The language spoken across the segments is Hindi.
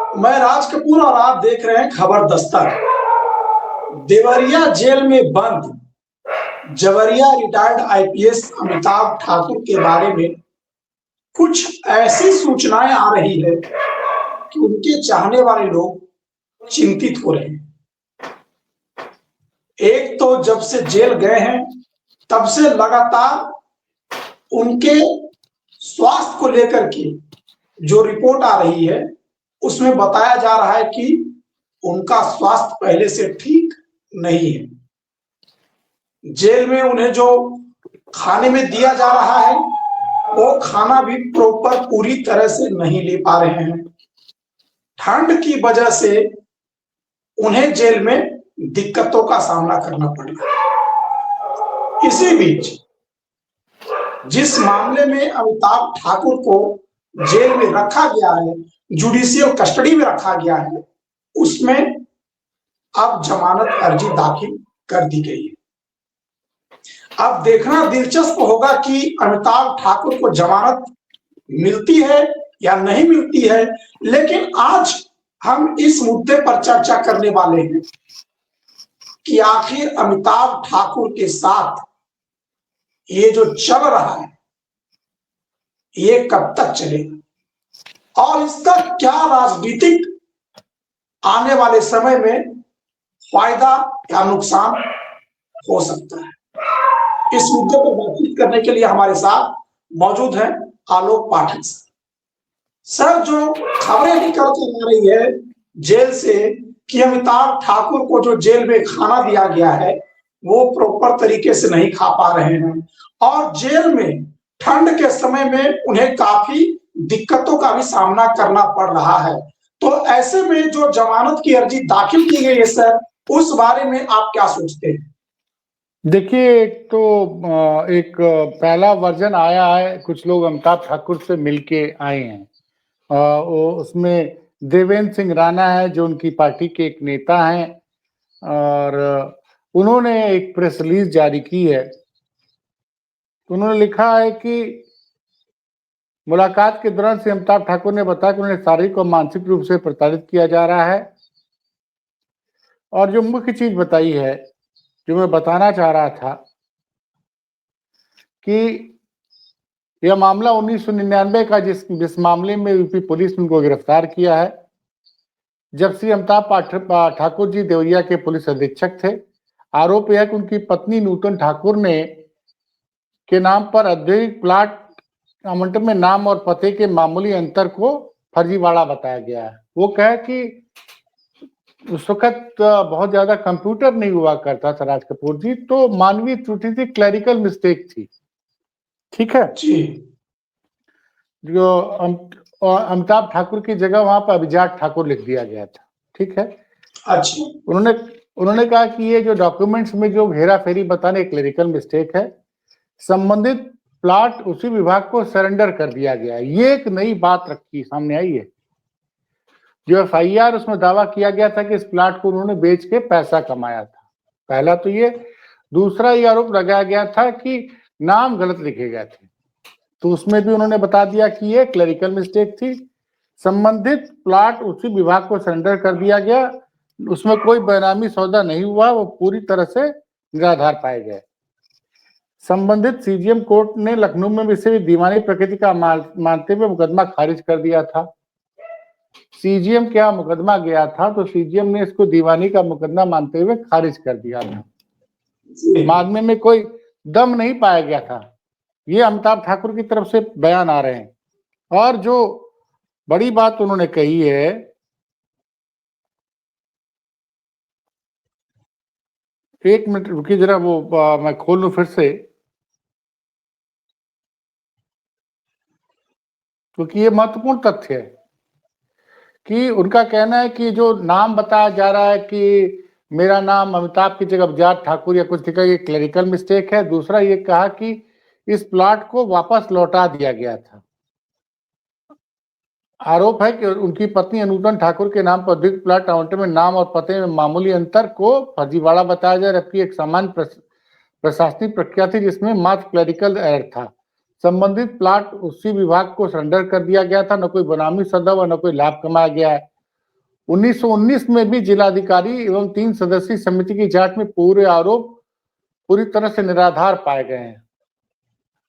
मैं राज कपूर और आप देख रहे हैं खबर दस्तक। देवरिया जेल में बंद जवरिया रिटायर्ड आईपीएस अमिताभ ठाकुर के बारे में कुछ ऐसी सूचनाएं आ रही है कि उनके चाहने वाले लोग चिंतित हो रहे हैं। एक तो जब से जेल गए हैं तब से लगातार उनके स्वास्थ्य को लेकर के जो रिपोर्ट आ रही है उसमें बताया जा रहा है कि उनका स्वास्थ्य पहले से ठीक नहीं है। जेल में उन्हें जो खाने में दिया जा रहा है वो खाना भी प्रॉपर पूरी तरह से नहीं ले पा रहे हैं। ठंड की वजह से उन्हें जेल में दिक्कतों का सामना करना पड़ रहा है। इसी बीच जिस मामले में अमिताभ ठाकुर को जेल में रखा गया है, जुडिशियल कस्टडी में रखा गया है, उसमें अब जमानत अर्जी दाखिल कर दी गई है। अब देखना दिलचस्प होगा कि अमिताभ ठाकुर को जमानत मिलती है या नहीं मिलती है। लेकिन आज हम इस मुद्दे पर चर्चा करने वाले हैं कि आखिर अमिताभ ठाकुर के साथ ये जो चल रहा है ये कब तक चलेगा और इसका क्या राजनीतिक आने वाले समय में फायदा या नुकसान हो सकता है। इस मुद्दे पर बातचीत करने के लिए हमारे साथ मौजूद हैं आलोक पाठक सर। जो खबरें निकल कर आ रही है जेल से कि अमिताभ ठाकुर को जो जेल में खाना दिया गया है वो प्रॉपर तरीके से नहीं खा पा रहे हैं और जेल में ठंड के समय में उन्हें काफी दिक्कतों का भी सामना करना पड़ रहा है। तो ऐसे में जो जमानत की अर्जी दाखिल की गई है सर, उस बारे में आप क्या सोचते हैं? देखिए, एक पहला वर्जन आया है, कुछ लोग अमिताभ ठाकुर से मिलके आए हैं। उसमें देवेंद्र सिंह राणा है जो उनकी पार्टी के एक नेता हैं और उन्होंने एक प्रेस रिलीज जारी की है। उन्होंने लिखा है कि मुलाकात के दौरान से अमिताभ ठाकुर ने बताया कि उन्हें शारीरिक और मानसिक रूप से प्रताड़ित किया जा रहा है और जो मुख्य चीज बताई है जो मैं बताना चाह रहा था कि यह मामला 1999 का जिस मामले में यूपी पुलिस ने उनको गिरफ्तार किया है। जब श्री अमिताभ ठाकुर जी देवरिया के पुलिस अधीक्षक थे। आरोप यह है कि उनकी पत्नी नूतन ठाकुर ने के नाम पर औद्योगिक प्लाट आवंटन में नाम और पते के मामूली अंतर को फर्जीवाड़ा बताया गया है। वो कहे कि उस वक्त बहुत ज्यादा कंप्यूटर नहीं हुआ करता था राज कपूर जी, तो मानवीय त्रुटि थी, क्लरिकल मिस्टेक थी। ठीक है जी। जो अमिताभ ठाकुर की जगह वहां पर अभिजात ठाकुर लिख दिया गया था। ठीक है। अच्छा। उन्होंने कहा कि ये जो डॉक्यूमेंट्स में जो हेरा फेरी बताने क्लरिकल मिस्टेक है, संबंधित प्लाट उसी विभाग को सरेंडर कर दिया गया है। ये एक नई बात रखी सामने आई है। जो एफआईआर उसमें दावा किया गया था कि इस प्लाट को उन्होंने बेच के पैसा कमाया था। पहला तो ये। दूसरा ये आरोप लगाया गया था कि नाम गलत लिखे गए थे, तो उसमें भी उन्होंने बता दिया कि ये क्लरिकल मिस्टेक थी। संबंधित प्लाट उसी विभाग को सरेंडर कर दिया गया, उसमें कोई बेनामी सौदा नहीं हुआ, वो पूरी तरह से निराधार पाए गए। संबंधित सीजीएम कोर्ट ने लखनऊ में इसे दीवानी प्रकृति का मानते हुए मुकदमा खारिज कर दिया था। सीजीएम के यहाँ मुकदमा गया था तो सीजीएम ने इसको दीवानी का मुकदमा मानते हुए खारिज कर दिया था। मामले में कोई दम नहीं पाया गया था। ये अमिताभ ठाकुर की तरफ से बयान आ रहे हैं। और जो बड़ी बात उन्होंने कही है, एक मिनट रुकिए जरा, वो मैं खोल लूं फिर से, क्योंकि ये महत्वपूर्ण तथ्य है कि उनका कहना है कि जो नाम बताया जा रहा है कि मेरा नाम अमिताभ की जगह अभिजात ठाकुर या कुछ लिखा, ये क्लरिकल मिस्टेक है। दूसरा ये कहा कि इस प्लाट को वापस लौटा दिया गया था। आरोप है कि उनकी पत्नी नूतन ठाकुर के नाम पर औद्योगिक प्लाट आवंटन में नाम और पते में मामूली अंतर को फर्जीवाड़ा बताया जाए, जबकि एक सामान्य प्रशासनिक प्रक्रिया थी जिसमें मात्र क्लरिकल एरर था। संबंधित प्लाट उसी विभाग को सरेंडर कर दिया गया था, न कोई बनामी सौदा व न कोई लाभ कमाया गया है। 1919 में भी जिलाधिकारी एवं 3 सदस्यीय समिति की जांच में पूरे आरोप पूरी तरह से निराधार पाए गए हैं।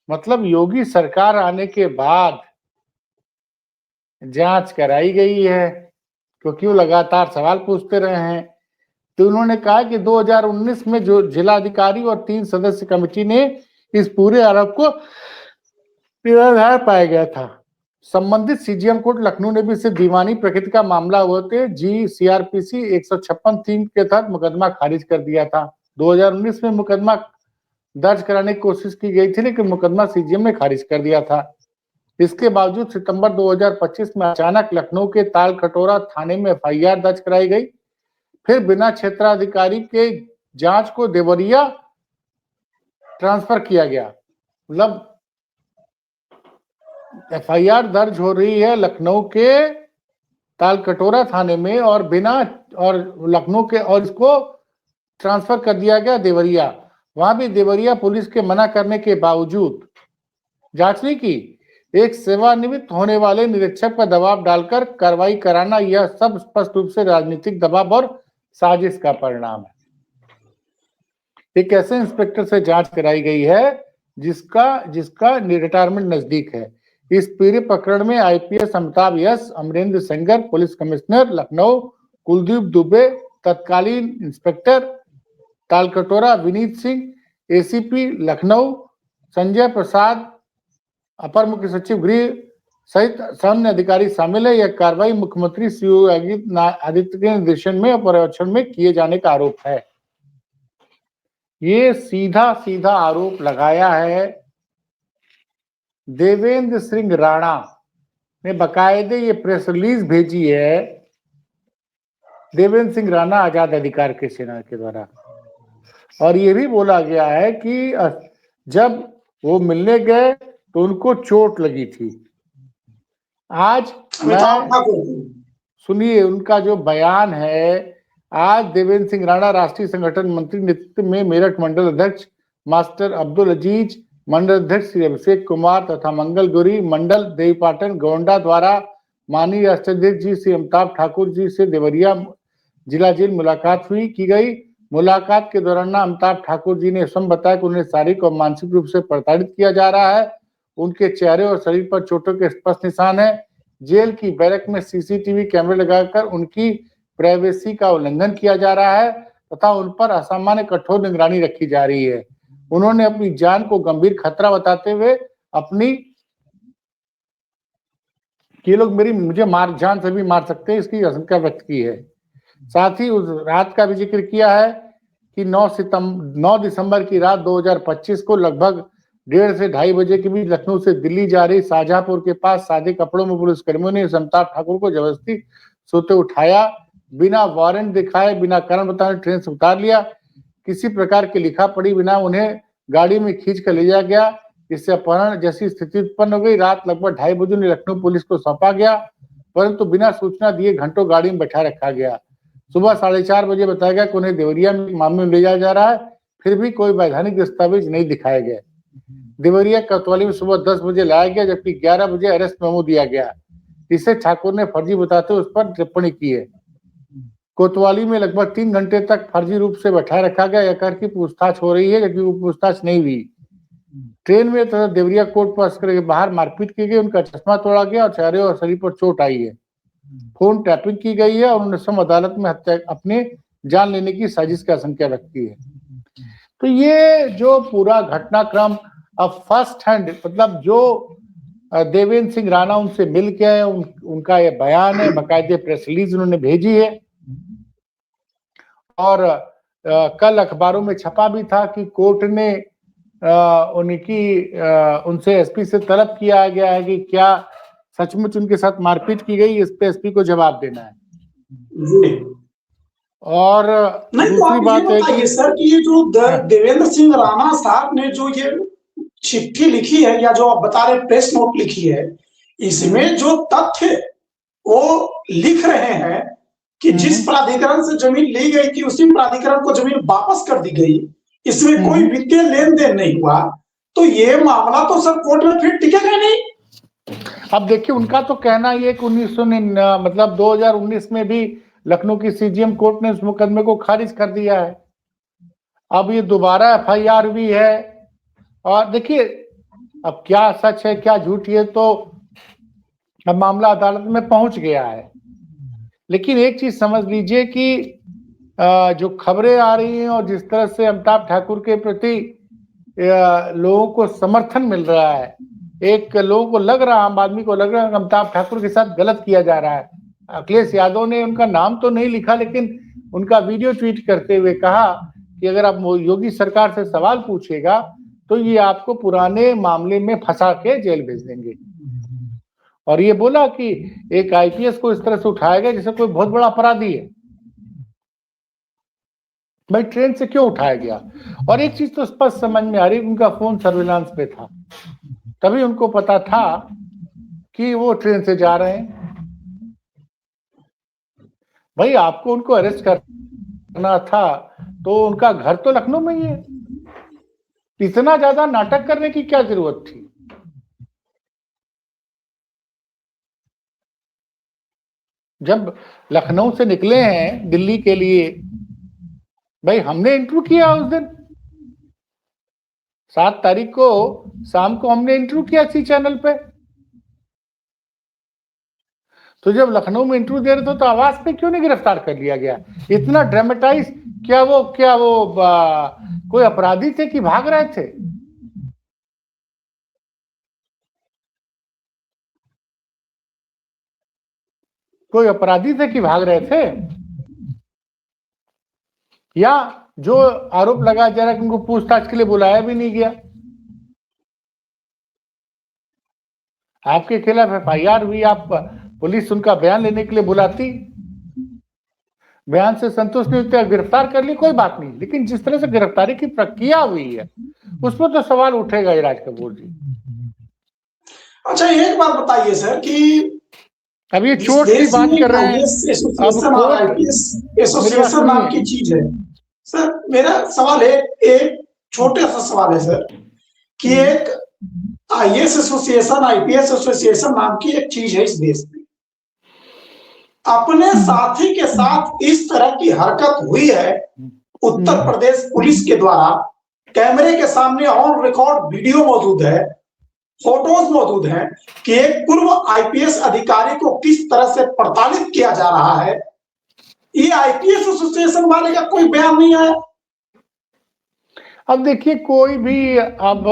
मतलब योगी सरकार आने के बाद जांच कराई गई है, क्योंकि वो लगातार सवाल पूछते रहे हैं। तो उन्होंने कहा कि 2019 में जो जिलाधिकारी और 3 सदस्य कमेटी ने इस पूरे आरोप को निराधार पाया गया था। संबंधित सीजीएम कोर्ट लखनऊ ने भी इसे दीवानी प्रकृति का मामला होते GCRPC 156(3) के तहत मुकदमा खारिज कर दिया था। 2019 में मुकदमा दर्ज कराने की कोशिश की गई थी, लेकिन मुकदमा सीजीएम ने खारिज कर दिया था। इसके बावजूद सितंबर 2025 में अचानक लखनऊ के तालकटोरा थाने में FIR दर्ज कराई गई। फिर बिना क्षेत्राधिकारी के जांच को देवरिया ट्रांसफर किया गया। मतलब FIR दर्ज हो रही है लखनऊ के तालकटोरा थाने में और लखनऊ के, और इसको ट्रांसफर कर दिया गया देवरिया। वहां भी देवरिया पुलिस के मना करने के बावजूद जांच नहीं की। एक सेवानिवृत्त होने वाले निरीक्षक पर दबाव डालकर कार्रवाई कराना, यह सब स्पष्ट रूप से राजनीतिक दबाव और साजिश का परिणाम है। एक ऐसे इंस्पेक्टर से जांच कराई गई है जिसका रिटायरमेंट नजदीक है। इस पूरे प्रकरण में IPS Amitabh Yash, Amarendra Sengar, police commissioner Lucknow Kuldeep Dubey, तत्कालीन इंस्पेक्टर तालकटोरा विनीत सिंह, ACP लखनऊ संजय प्रसाद, अपर मुख्य सचिव गृह सहित अन्य अधिकारी शामिल है। यह कार्रवाई मुख्यमंत्री योगी आदित्य के निर्देशन में और पर्यवेक्षण में किए जाने का आरोप है। ये सीधा सीधा आरोप लगाया है देवेंद्र सिंह राणा ने, बाकायदे ये प्रेस रिलीज भेजी है देवेंद्र सिंह राणा आजाद अधिकार के सेना के द्वारा। और ये भी बोला गया है कि जब वो मिलने गए तो उनको चोट लगी थी। आज सुनिए उनका जो बयान है। आज देवेंद्र सिंह राणा राष्ट्रीय संगठन मंत्री नेतृत्व में मेरठ मंडल अध्यक्ष मास्टर अब्दुल अजीज, मंडल अध्यक्ष श्री अभिषेक कुमार तथा मंगल गौरी मंडल देवीपाटन गोंडा द्वारा माननीय राष्ट्राध्यक्ष जी श्री अमिताभ ठाकुर जी से देवरिया जिला जेल मुलाकात की गई। मुलाकात के दौरान अमिताभ ठाकुर जी ने स्वयं बताया कि उन्हें शारीरिक और मानसिक रूप से प्रताड़ित किया जा रहा है। उनके चेहरे और शरीर पर चोटों के स्पष्ट निशान है। जेल की बैरक में CCTV कैमरे लगाकर उनकी प्राइवेसी का उल्लंघन किया जा रहा है तथा उन पर असामान्य कठोर निगरानी रखी जा रही है। उन्होंने अपनी जान को गंभीर खतरा बताते हुए ये लोग मुझे जान से भी मार सकते हैं, इसकी आशंका व्यक्त की है। साथ ही उस रात का भी जिक्र किया है कि 9 दिसंबर की रात 2025 को लगभग 1:30 से 2:30 बजे के बीच लखनऊ से दिल्ली जा रही शाहजहांपुर के पास सादे कपड़ों में पुलिस कर्मियों ने अमिताभ ठाकुर को जबरदस्ती सोते उठाया, बिना वारंट दिखाए, बिना कारण बताए ट्रेन से उतार लिया। किसी प्रकार की लिखा पढ़ी बिना उन्हें गाड़ी में खींच कर ले जाया गया, जिससे अपहरण जैसी स्थिति उत्पन्न हो गई। रात लगभग 2:30 बजे उन्हें लखनऊ पुलिस को सौंपा गया, परंतु बिना सूचना दिए घंटों गाड़ी में बैठा रखा गया। सुबह 4:30 बजे बताया गया कि उन्हें देवरिया मामले में ले जाया जा रहा है, फिर भी कोई वैधानिक दस्तावेज नहीं दिखाए गए। देवरिया कोतवाली में सुबह 10 बजे लाया गया, जबकि 11 बजे अरेस्ट मेमो दिया गया, जिसे ठाकुर ने फर्जी बताते हुए उस पर टिप्पणी की है। कोतवाली में लगभग 3 घंटे तक फर्जी रूप से बैठाए रखा गया, यह कर की पूछताछ हो रही है, जबकि वो पूछताछ नहीं हुई। ट्रेन में तथा देवरिया कोर्ट पर के बाहर मारपीट की गई, उनका चश्मा तोड़ा गया और चेहरे और शरीर पर चोट आई है। फोन टैपिंग की गई है और उन्होंने स्वयं अदालत में अपने जान लेने की साजिश की आशंका व्यक्त की है। तो ये जो पूरा घटनाक्रम अब फर्स्ट हैंड, मतलब जो देवेंद्र सिंह राणा उनसे मिल के आए, उनका ये बयान है, बाकायदे प्रेस रिलीज उन्होंने भेजी है और कल अखबारों में छपा भी था कि कोर्ट ने उनसे एसपी से तलब किया गया है कि क्या सचमुच उनके साथ मारपीट की गई, इस पे एसपी को जवाब देना है। और दूसरी बात है कि सर कि ये जो देवेंद्र सिंह राणा साहब ने जो ये चिट्ठी लिखी है या जो आप बता रहे प्रेस नोट लिखी है, इसमें जो तथ्य वो लिख रहे हैं कि जिस प्राधिकरण से जमीन ली गई थी उसी प्राधिकरण को जमीन वापस कर दी गई, इसमें कोई वित्तीय लेन देन नहीं हुआ, तो ये मामला तो सर कोर्ट में फिर टिकेगा नहीं। अब देखिए उनका तो कहना ये कि 2019 में भी लखनऊ की सीजीएम कोर्ट ने उस मुकदमे को खारिज कर दिया है। अब ये दोबारा एफआईआर भी है। और देखिए अब क्या सच है क्या झूठ, ये तो अब मामला अदालत में पहुंच गया है। लेकिन एक चीज समझ लीजिए कि जो खबरें आ रही हैं और जिस तरह से अमिताभ ठाकुर के प्रति लोगों को समर्थन मिल रहा है, एक लोगों को लग रहा, आम आदमी को लग रहा है अमिताभ ठाकुर के साथ गलत किया जा रहा है। अखिलेश यादव ने उनका नाम तो नहीं लिखा, लेकिन उनका वीडियो ट्वीट करते हुए कहा कि अगर आप योगी सरकार से सवाल पूछेगा तो ये आपको पुराने मामले में फंसा के जेल भेज देंगे। और ये बोला कि एक आईपीएस को इस तरह से उठाया गया जैसे कोई बहुत बड़ा अपराधी है। भाई ट्रेन से क्यों उठाया गया? और एक चीज तो स्पष्ट समझ में आ रही, उनका फोन सर्विलांस पे था, तभी उनको पता था कि वो ट्रेन से जा रहे हैं। भाई आपको उनको अरेस्ट करना था तो उनका घर तो लखनऊ में ही है, इतना ज्यादा नाटक करने की क्या जरूरत थी? जब लखनऊ से निकले हैं दिल्ली के लिए, भाई हमने इंटरव्यू किया उस दिन 7 तारीख को शाम को हमने इंटरव्यू किया सी चैनल पे। तो जब लखनऊ में इंटरव्यू दे रहे थे तो आवाज पे क्यों नहीं गिरफ्तार कर लिया गया? इतना ड्रामेटाइज, क्या वो कोई अपराधी थे कि भाग रहे थे? कोई अपराधी थे कि भाग रहे थे? या जो आरोप लगाया जा रहा है कि उनको पूछताछ के लिए बुलाया भी नहीं गया। आपके खिलाफ एफआईआर हुई, आप पुलिस उनका बयान लेने के लिए बुलाती, बयान से संतुष्ट नहीं होते, गिरफ्तार कर ली, कोई बात नहीं। लेकिन जिस तरह से गिरफ्तारी की प्रक्रिया हुई है उस पर तो सवाल उठेगा ही राज कपूर जी। अच्छा एक बात बताइए सर कि अब ये चोट की बात कर रहे हैं, अब एसोसिएशन नाम की चीज है सर। मेरा सवाल है, एक छोटे सा सवाल है सर कि एक आईएएस एसोसिएशन, आईपीएस एसोसिएशन नाम की एक चीज है इस देश में, अपने साथी के साथ इस तरह की हरकत हुई है उत्तर प्रदेश पुलिस के द्वारा, कैमरे के सामने ऑन रिकॉर्ड वीडियो मौजूद है, फोटोज मौजूद हैं कि एक पूर्व आईपीएस अधिकारी को किस तरह से प्रताड़ित किया जा रहा है। ये आईपीएस एसोसिएशन वाले का कोई बयान नहीं आया। अब देखिए कोई भी अब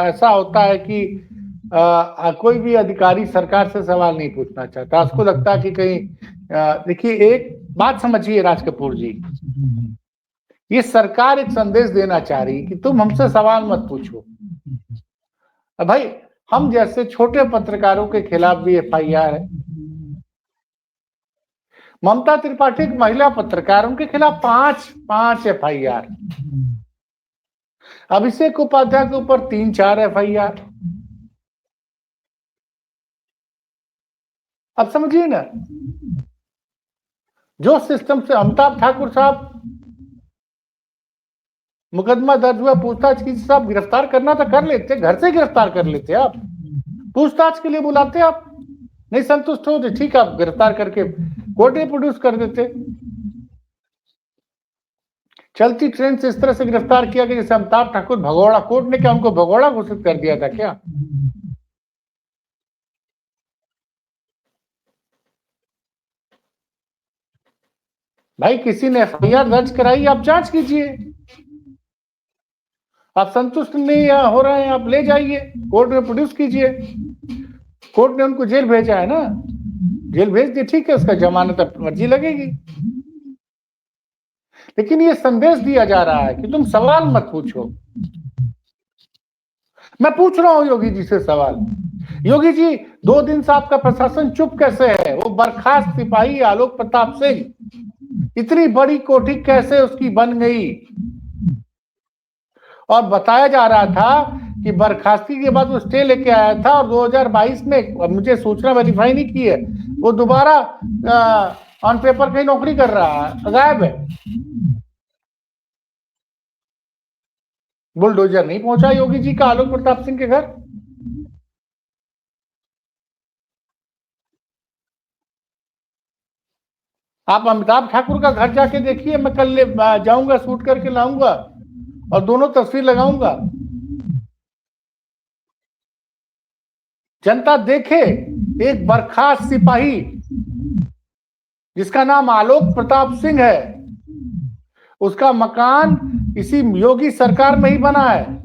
ऐसा होता है कि कोई भी अधिकारी सरकार से सवाल नहीं पूछना चाहता, उसको लगता है कि कहीं देखिए एक बात समझिए राज कपूर जी, ये सरकार एक संदेश देना चाह रही है कि तुम हमसे सवाल मत पूछो। अब भाई हम जैसे छोटे पत्रकारों के खिलाफ भी एफआईआर है, ममता त्रिपाठी महिला पत्रकार, उनके खिलाफ 5 एफआईआर, अभिषेक उपाध्याय के ऊपर 3-4 एफआईआर। अब समझिए ना, जो सिस्टम से अमिताभ ठाकुर साहब मुकदमा दर्ज हुआ, पूछताछ की, साहब गिरफ्तार करना था कर लेते, घर से गिरफ्तार कर लेते, आप पूछताछ के लिए बुलाते, आप नहीं संतुष्ट हो तो ठीक, आप गिरफ्तार करके कोर्ट में प्रोड्यूस कर देते। चलती ट्रेन से इस तरह से गिरफ्तार किया कि जैसे अमिताभ ठाकुर भगोड़ा, कोर्ट ने क्या उनको भगोड़ा घोषित कर दिया था क्या? भाई किसी ने एफआईआर दर्ज कराई, आप जांच कीजिए, आप संतुष्ट नहीं हो रहे हैं आप ले जाइए कोर्ट में प्रोड्यूस कीजिए। कोर्ट ने उनको जेल भेजा है ना, जेल भेज दिए, ठीक है, उसका जमानत अपनी मर्जी लगेगी। लेकिन ये संदेश दिया जा रहा है कि तुम सवाल मत पूछो। मैं पूछ रहा हूं योगी जी से सवाल, योगी जी 2 दिन से आपका प्रशासन चुप कैसे है? वो बर्खास्त सिपाही आलोक प्रताप सिंह इतनी बड़ी कोठी कैसे उसकी बन गई? और बताया जा रहा था कि बर्खास्ती के बाद वो स्टे लेके आया था और 2022 में, मुझे सूचना वेरीफाई नहीं की है, वो दोबारा ऑन पेपर कहीं नौकरी कर रहा है, गायब है। बुलडोजर नहीं पहुंचा योगी जी का आलोक प्रताप सिंह के घर। आप अमिताभ ठाकुर का घर जाके देखिए, मैं कल जाऊंगा, शूट करके लाऊंगा और दोनों तस्वीर लगाऊंगा। जनता देखे एक बर्खास्त सिपाही जिसका नाम आलोक प्रताप सिंह है, उसका मकान इसी योगी सरकार में ही बना है।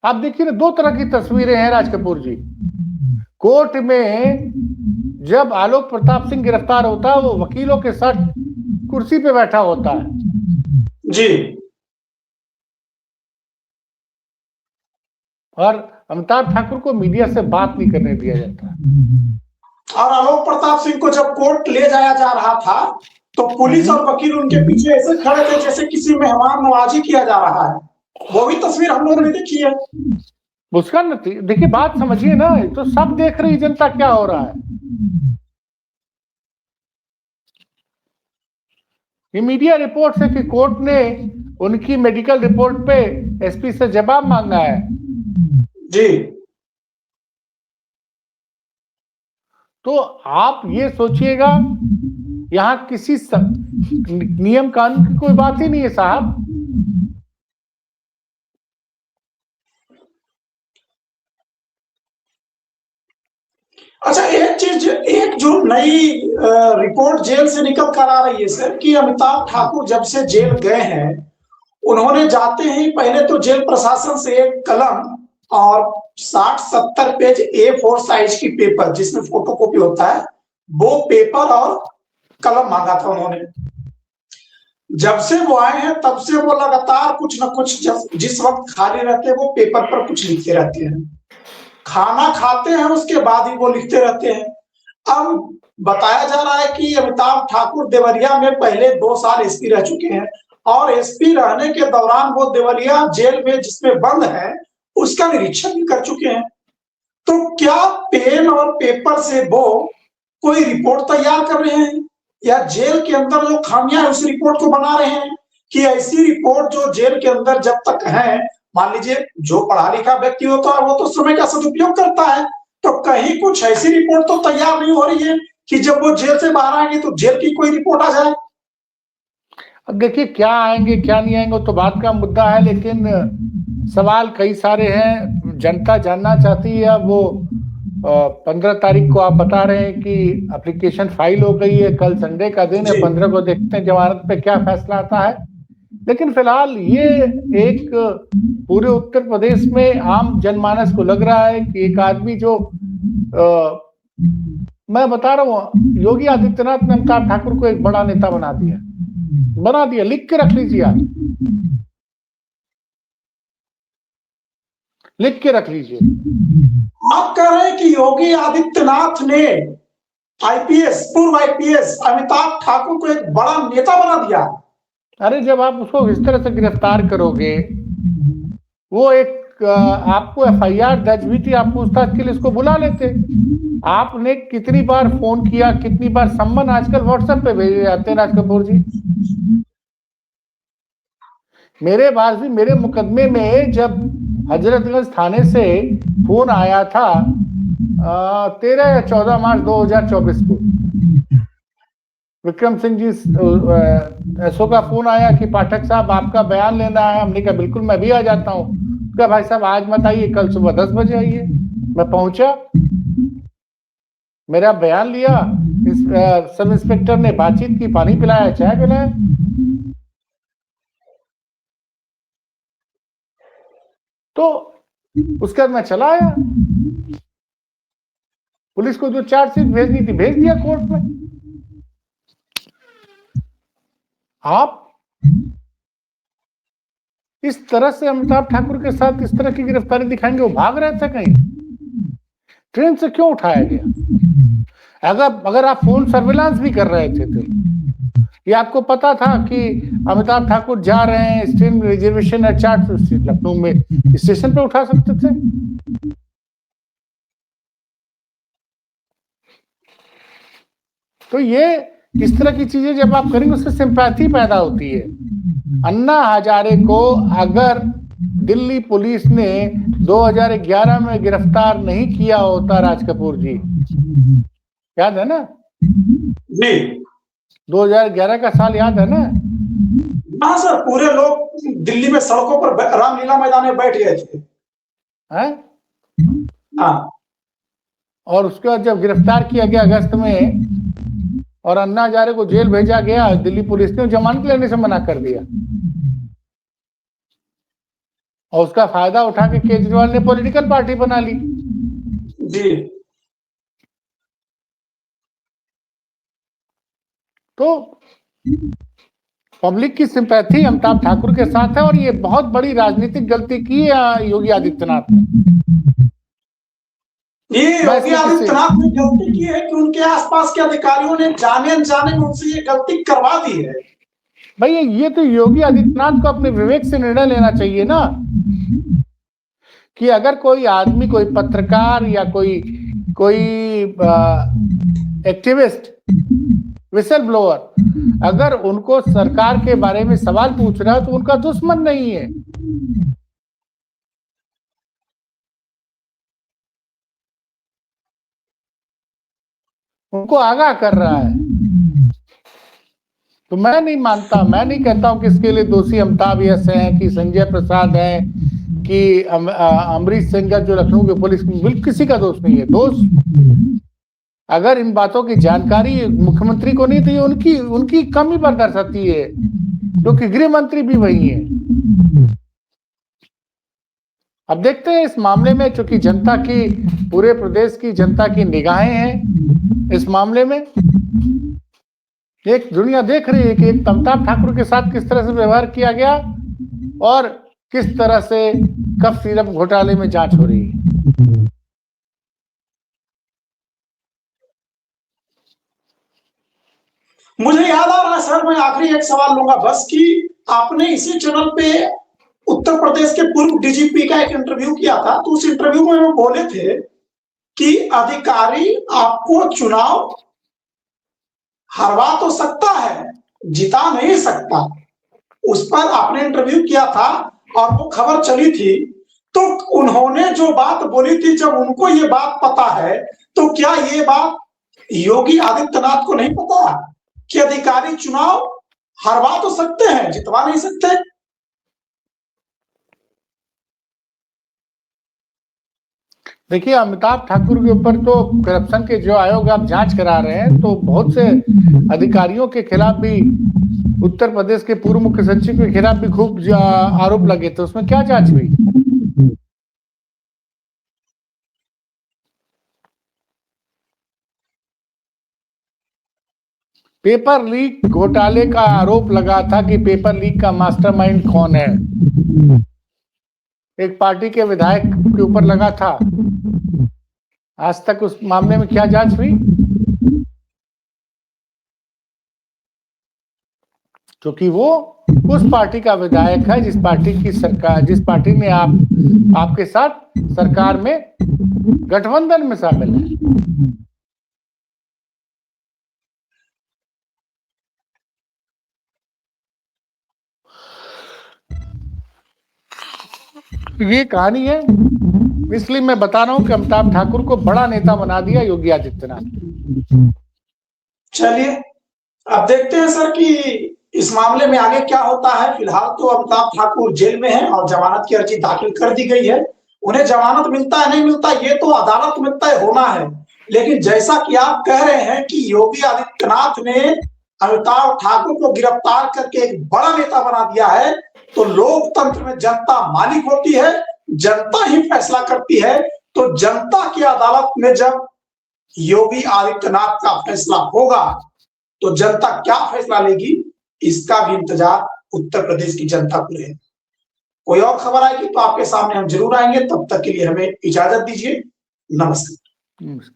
आप देखिए ना, दो तरह की तस्वीरें हैं राज कपूर जी। कोर्ट में जब आलोक प्रताप सिंह गिरफ्तार होता है, वो वकीलों के साथ कुर्सी पे बैठा होता है जी, और अमिताभ ठाकुर को मीडिया से बात नहीं करने दिया जाता। और आलोक प्रताप सिंह को जब कोर्ट ले जाया जा रहा था तो पुलिस और वकील उनके पीछे ऐसे खड़े थे जैसे किसी मेहमान नवाजी किया जा रहा है। वो भी तस्वीर हम लोगों ने देखी है। उसका देखिए, बात समझिए ना, तो सब देख रही जनता क्या हो रहा है। ये मीडिया रिपोर्ट है कि कोर्ट ने उनकी मेडिकल रिपोर्ट पे एसपी से जवाब मांगा है। जी, तो आप ये सोचिएगा, यहां किसी नियम कानून की कोई बात ही नहीं है साहब। अच्छा, एक चीज, एक जो नई रिपोर्ट जेल से निकल कर आ रही है सर, कि अमिताभ ठाकुर जब से जेल गए हैं, उन्होंने जाते ही पहले तो जेल प्रशासन से एक कलम और 60-70 पेज A4 साइज की पेपर जिसमें फोटोकॉपी होता है, वो पेपर और कलम मांगा था उन्होंने। जब से वो आए हैं तब से वो लगातार कुछ न कुछ, जिस वक्त खाली रहते हैं वो पेपर पर कुछ लिखते रहते हैं, खाना खाते हैं उसके बाद ही वो लिखते रहते हैं। अब बताया जा रहा है कि अमिताभ ठाकुर देवरिया में पहले 2 साल एसपी रह चुके हैं और एसपी रहने के दौरान वो देवरिया जेल में जिसमें बंद है उसका निरीक्षण भी कर चुके हैं। तो क्या पेन और पेपर से वो कोई रिपोर्ट तैयार कर रहे हैं या जेल के अंदर जो खामियां है उस रिपोर्ट को बना रहे हैं, कि ऐसी रिपोर्ट जो जेल के अंदर जब तक है, मान लीजिए जो पढ़ा लिखा व्यक्ति होता है वो तो समय का सदुपयोग करता है, तो कहीं कुछ ऐसी रिपोर्ट तो तैयार नहीं हो रही है कि जब वो जेल से बाहर आएंगे तो जेल की कोई रिपोर्ट आ जाए। अब देखिए, क्या आएंगे क्या नहीं आएंगे तो बात का मुद्दा है, लेकिन सवाल कई सारे हैं। जनता जानना चाहती है। वो 15 तारीख को आप बता रहे हैं कि एप्लीकेशन फाइल हो गई है, कल संडे का दिन है, 15 को देखते हैं जमानत पे क्या फैसला आता है। लेकिन फिलहाल ये एक पूरे उत्तर प्रदेश में आम जनमानस को लग रहा है कि एक आदमी जो मैं बता रहा हूँ, योगी आदित्यनाथ ने अमिताभ ठाकुर को एक बड़ा नेता बना दिया। लिख के रख लीजिए, आप लिख के रख लीजिए। आप कह रहे हैं कि योगी आदित्यनाथ ने पूर्व आईपीएस अमिताभ ठाकुर को एक बड़ा नेता बना दिया। अरे जब आप उसको इस तरह से गिरफ्तार करोगे, वो एक आपको एफआईआर दर्ज हुई थी, आप पूछताछ के लिए इसको बुला लेते। आपने कितनी बार फोन किया, कितनी बार सम्मन आजकल व्हाट्सएप पे भेजे जाते हैं राज कपूर जी। मेरे मुकदमे में जब हजरतगंज थाने से फोन आया था 13 या 14 मार्च 2024 को, विक्रम सिंह जी एसओ का फोन आया कि पाठक साहब आपका बयान लेना है। हमने कहा बिल्कुल, मैं भी आ जाता हूँ। क्या भाई साहब आज मत आइए, कल सुबह 10 बजे आइए। मैं पहुंचा, मेरा बयान लिया, सब इंस्पेक्टर ने बातचीत की, पानी पिलाया, चाय पिलाया। तो उसके बाद मैं चला आया। पुलिस को जो चार्जशीट भेजनी थी भेज दिया कोर्ट में। आप इस तरह से अमिताभ ठाकुर के साथ इस तरह की गिरफ्तारी दिखाएंगे? वो भाग रहे थे कहीं, ट्रेन से क्यों उठाया गया? अगर आप फोन सर्विलांस भी कर रहे थे तो ये आपको पता था कि अमिताभ ठाकुर जा रहे हैं, स्टेशन रिजर्वेशन है 4 लखनऊ में, स्टेशन पे उठा सकते थे। तो ये इस तरह की चीजें जब आप करेंगे उससे सिंपैथी पैदा होती है। अन्ना हजारे को अगर दिल्ली पुलिस ने 2011 में गिरफ्तार नहीं किया होता राज कपूर जी, याद है ना? जी 2011 का साल याद है ना? हाँ सर, पूरे लोग दिल्ली में सड़कों पर रामलीला मैदान में बैठ गए थे। है? हाँ, और उसके बाद जब गिरफ्तार किया गया अगस्त में और अन्ना हजारे को जेल भेजा गया, दिल्ली पुलिस ने जमानत लेने से मना कर दिया और उसका फायदा उठा के केजरीवाल ने पॉलिटिकल पार्टी बना ली। जी तो पब्लिक की सिंपैथी अमिताभ ठाकुर के साथ है और ये बहुत बड़ी राजनीतिक गलती की है योगी आदित्यनाथ ने। ये योगी आदित्यनाथ ने गलती की है कि उनके आसपास के अधिकारियों ने जाने अनजाने में उनसे ये गलती करवा दी है। भैया ये तो योगी आदित्यनाथ को अपने विवेक से निर्णय लेना चाहिए ना कि अगर कोई आदमी, कोई पत्रकार या कोई एक्टिविस्ट, विसल ब्लोअर अगर उनको सरकार के बारे में सवाल पूछ रहा है तो उनका दुश्मन नहीं है, उनको आगाह कर रहा है। तो मैं नहीं मानता, मैं नहीं कहता हूं कि इसके लिए दोषी अमिताभ यश हैं कि संजय प्रसाद है कि अमरीश सिंह जो लखनऊ के पुलिस, बिल्कुल किसी का दोष नहीं है। दोष अगर इन बातों की जानकारी मुख्यमंत्री को नहीं तो ये उनकी कमी पर दर्शाती है, क्योंकि गृह मंत्री भी वही है। अब देखते हैं इस मामले में, चूंकि जनता की, पूरे प्रदेश की जनता की निगाहें हैं इस मामले में, एक दुनिया देख रही है कि एक अमिताभ ठाकुर के साथ किस तरह से व्यवहार किया गया और किस तरह से कफ सिरप घोटाले में जांच हो रही है। मुझे याद आ रहा है सर, मैं आखिरी एक सवाल लूंगा बस, कि आपने इसी चैनल पे उत्तर प्रदेश के पूर्व डीजीपी का एक इंटरव्यू किया था, तो उस इंटरव्यू में वो बोले थे कि अधिकारी आपको चुनाव हरवा तो सकता है, जिता नहीं सकता। उस पर आपने इंटरव्यू किया था और वो खबर चली थी, तो उन्होंने जो बात बोली थी, जब उनको ये बात पता है तो क्या ये बात योगी आदित्यनाथ को नहीं पता कि अधिकारी चुनाव हरवा तो सकते हैं, जितवा नहीं सकते? देखिए, अमिताभ ठाकुर के ऊपर तो करप्शन के जो आयोग आप जांच करा रहे हैं, तो बहुत से अधिकारियों के खिलाफ भी, उत्तर प्रदेश के पूर्व मुख्य सचिव के खिलाफ भी खूब आरोप लगे थे। उसमें क्या जांच हुई? पेपर लीक घोटाले का आरोप लगा था कि पेपर लीक का मास्टरमाइंड कौन है, एक पार्टी के विधायक के ऊपर लगा था। आज तक उस मामले में क्या जांच हुई? क्योंकि वो उस पार्टी का विधायक है जिस पार्टी की सरकार, जिस पार्टी में आपके साथ सरकार में गठबंधन में शामिल है। ये कहानी है, इसलिए मैं बता रहा हूं कि अमिताभ ठाकुर को बड़ा नेता बना दिया योगी आदित्यनाथ। चलिए अब देखते हैं सर कि इस मामले में आगे क्या होता है। फिलहाल तो अमिताभ ठाकुर जेल में है और जमानत की अर्जी दाखिल कर दी गई है। उन्हें जमानत मिलता है नहीं मिलता ये तो अदालत में तय होना है, लेकिन जैसा कि आप कह रहे हैं कि योगी आदित्यनाथ ने अमिताभ ठाकुर को गिरफ्तार करके एक बड़ा नेता बना दिया है, तो लोकतंत्र में जनता मालिक होती है, जनता ही फैसला करती है। तो जनता की अदालत में जब योगी आदित्यनाथ का फैसला होगा तो जनता क्या फैसला लेगी, इसका भी इंतजार उत्तर प्रदेश की जनता को है। कोई और खबर आएगी तो आपके सामने हम जरूर आएंगे। तब तक के लिए हमें इजाजत दीजिए। नमस्कार।